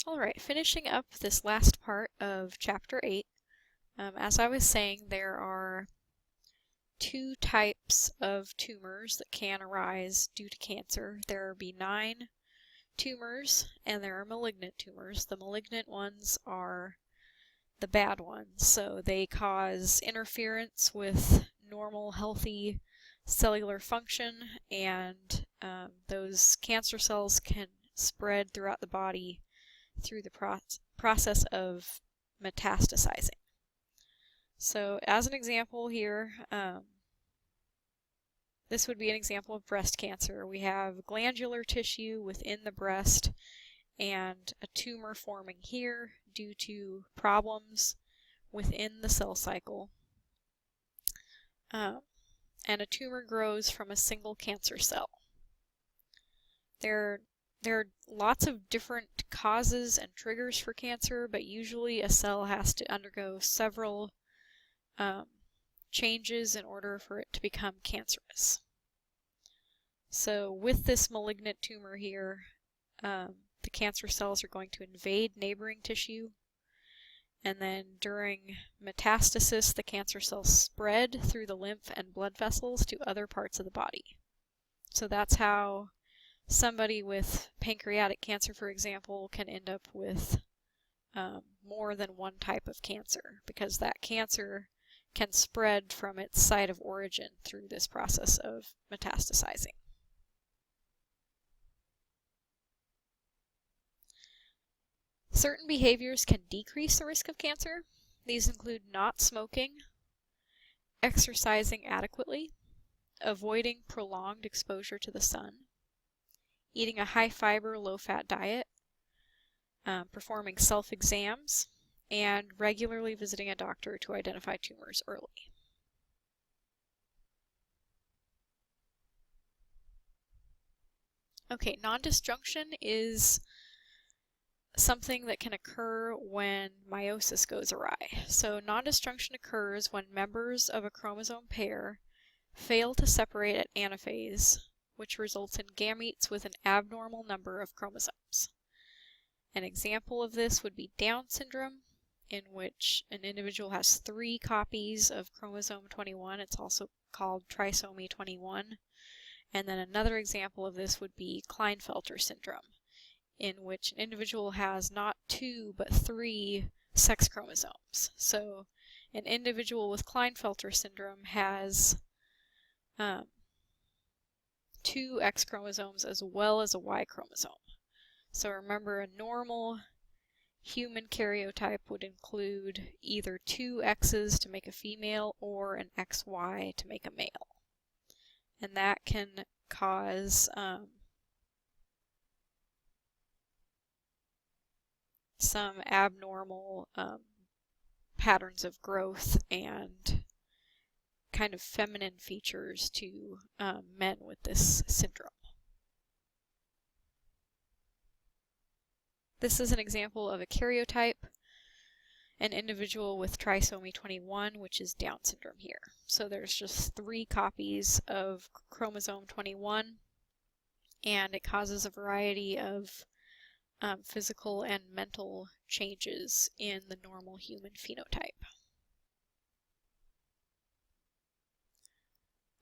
Alright, finishing up this last part of Chapter 8. As I was saying, there are two types of tumors that can arise due to cancer. There are benign tumors and there are malignant tumors. The malignant ones are the bad ones, so they cause interference with normal, healthy cellular function, and those cancer cells can spread throughout the body through the process of metastasizing. So as an example here, this would be an example of breast cancer. We have glandular tissue within the breast and a tumor forming here due to problems within the cell cycle. And a tumor grows from a single cancer cell. There are lots of different causes and triggers for cancer, but usually a cell has to undergo several changes in order for it to become cancerous. So with this malignant tumor here, the cancer cells are going to invade neighboring tissue, and then during metastasis the cancer cells spread through the lymph and blood vessels to other parts of the body. So that's how somebody with pancreatic cancer, for example, can end up with more than one type of cancer, because that cancer can spread from its site of origin through this process of metastasizing. Certain behaviors can decrease the risk of cancer. These include not smoking, exercising adequately, avoiding prolonged exposure to the sun, eating a high-fiber, low-fat diet, performing self-exams, and regularly visiting a doctor to identify tumors early. Okay, nondisjunction is something that can occur when meiosis goes awry. So nondisjunction occurs when members of a chromosome pair fail to separate at anaphase, which results in gametes with an abnormal number of chromosomes. An example of this would be Down syndrome, in which an individual has 3 copies of chromosome 21. It's also called trisomy 21. And then another example of this would be Klinefelter syndrome, in which an individual has not 2 but 3 sex chromosomes. So an individual with Klinefelter syndrome has 2 X chromosomes as well as a Y chromosome. So remember, a normal human karyotype would include either 2 X's to make a female or an XY to make a male. And that can cause some abnormal patterns of growth and kind of feminine features to men with this syndrome. This is an example of a karyotype, an individual with trisomy 21, which is Down syndrome here. So there's just 3 copies of chromosome 21, and it causes a variety of physical and mental changes in the normal human phenotype.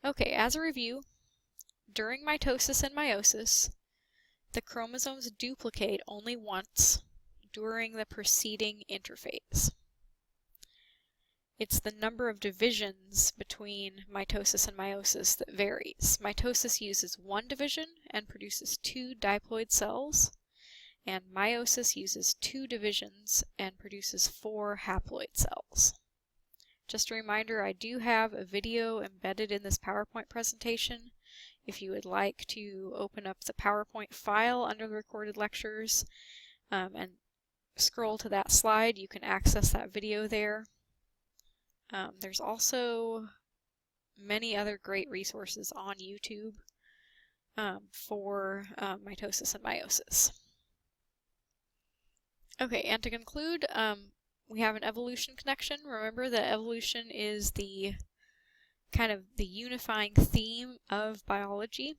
Okay, as a review, during mitosis and meiosis, the chromosomes duplicate only once during the preceding interphase. It's the number of divisions between mitosis and meiosis that varies. Mitosis uses 1 division and produces 2 diploid cells, and meiosis uses 2 divisions and produces 4 haploid cells. Just a reminder, I do have a video embedded in this PowerPoint presentation. If you would like to open up the PowerPoint file under the recorded lectures and scroll to that slide, you can access that video there. There's also many other great resources on YouTube for mitosis and meiosis. Okay, and to conclude, we have an evolution connection. Remember that evolution is the kind of the unifying theme of biology.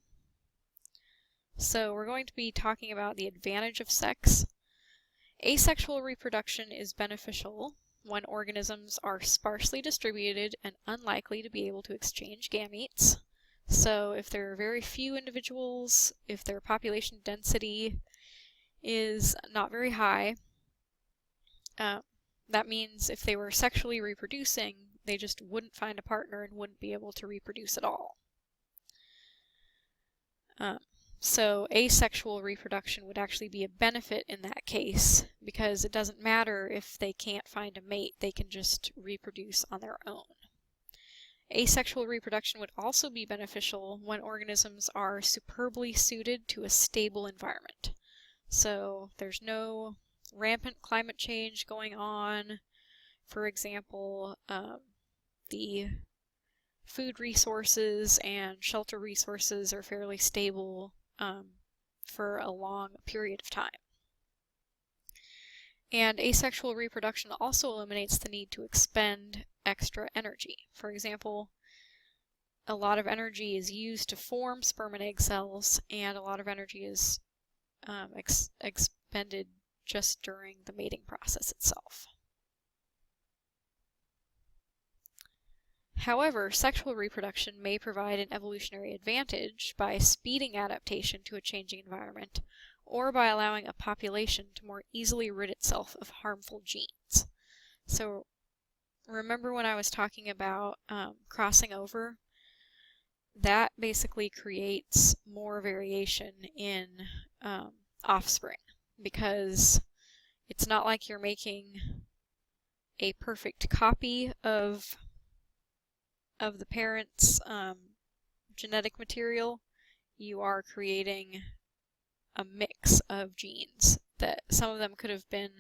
So we're going to be talking about the advantage of sex Asexual reproduction is beneficial when organisms are sparsely distributed and unlikely to be able to exchange gametes. So if there are very few individuals, if their population density is not very high, that means if they were sexually reproducing, they just wouldn't find a partner and wouldn't be able to reproduce at all. So asexual reproduction would actually be a benefit in that case, because it doesn't matter if they can't find a mate, they can just reproduce on their own. Asexual reproduction would also be beneficial when organisms are superbly suited to a stable environment. So there's no rampant climate change going on. For example, the food resources and shelter resources are fairly stable for a long period of time. And asexual reproduction also eliminates the need to expend extra energy. For example, a lot of energy is used to form sperm and egg cells, and a lot of energy is expended just during the mating process itself. However, sexual reproduction may provide an evolutionary advantage by speeding adaptation to a changing environment, or by allowing a population to more easily rid itself of harmful genes. So remember when I was talking about crossing over? That basically creates more variation in offspring, because it's not like you're making a perfect copy of the parent's genetic material. You are creating a mix of genes that some of them could have been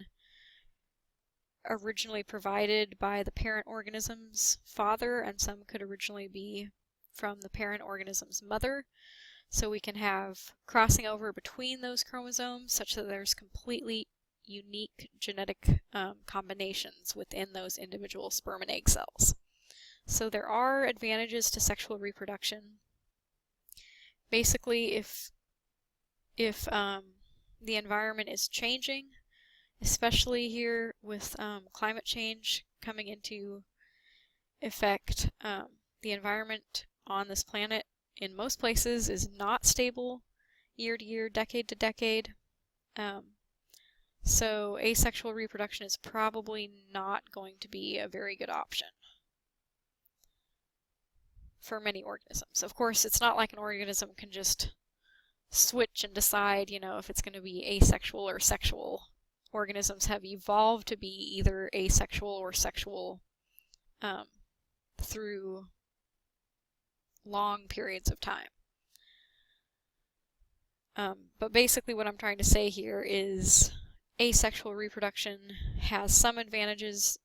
originally provided by the parent organism's father, and some could originally be from the parent organism's mother. So we can have crossing over between those chromosomes such that there's completely unique genetic combinations within those individual sperm and egg cells. So there are advantages to sexual reproduction. Basically, if the environment is changing, especially here with climate change coming into effect, the environment on this planet in most places is not stable year to year, decade to decade. So asexual reproduction is probably not going to be a very good option for many organisms. Of course, it's not like an organism can just switch and decide, if it's going to be asexual or sexual. Organisms have evolved to be either asexual or sexual through long periods of time. But basically what I'm trying to say here is asexual reproduction has some advantages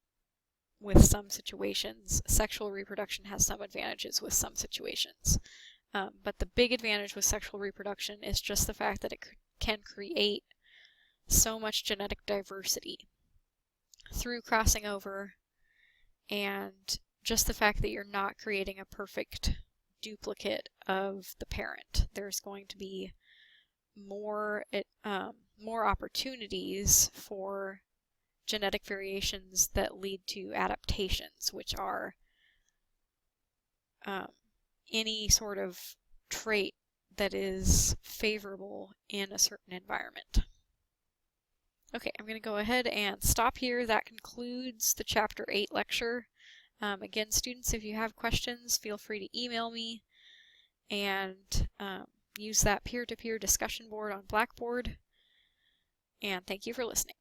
with some situations. Sexual reproduction has some advantages with some situations. But the big advantage with sexual reproduction is just the fact that it can create so much genetic diversity through crossing over, and just the fact that you're not creating a perfect duplicate of the parent. There's going to be more opportunities for genetic variations that lead to adaptations, which are any sort of trait that is favorable in a certain environment. Okay, I'm going to go ahead and stop here. That concludes the Chapter 8 lecture. Again, students, if you have questions, feel free to email me, and use that peer-to-peer discussion board on Blackboard. And thank you for listening.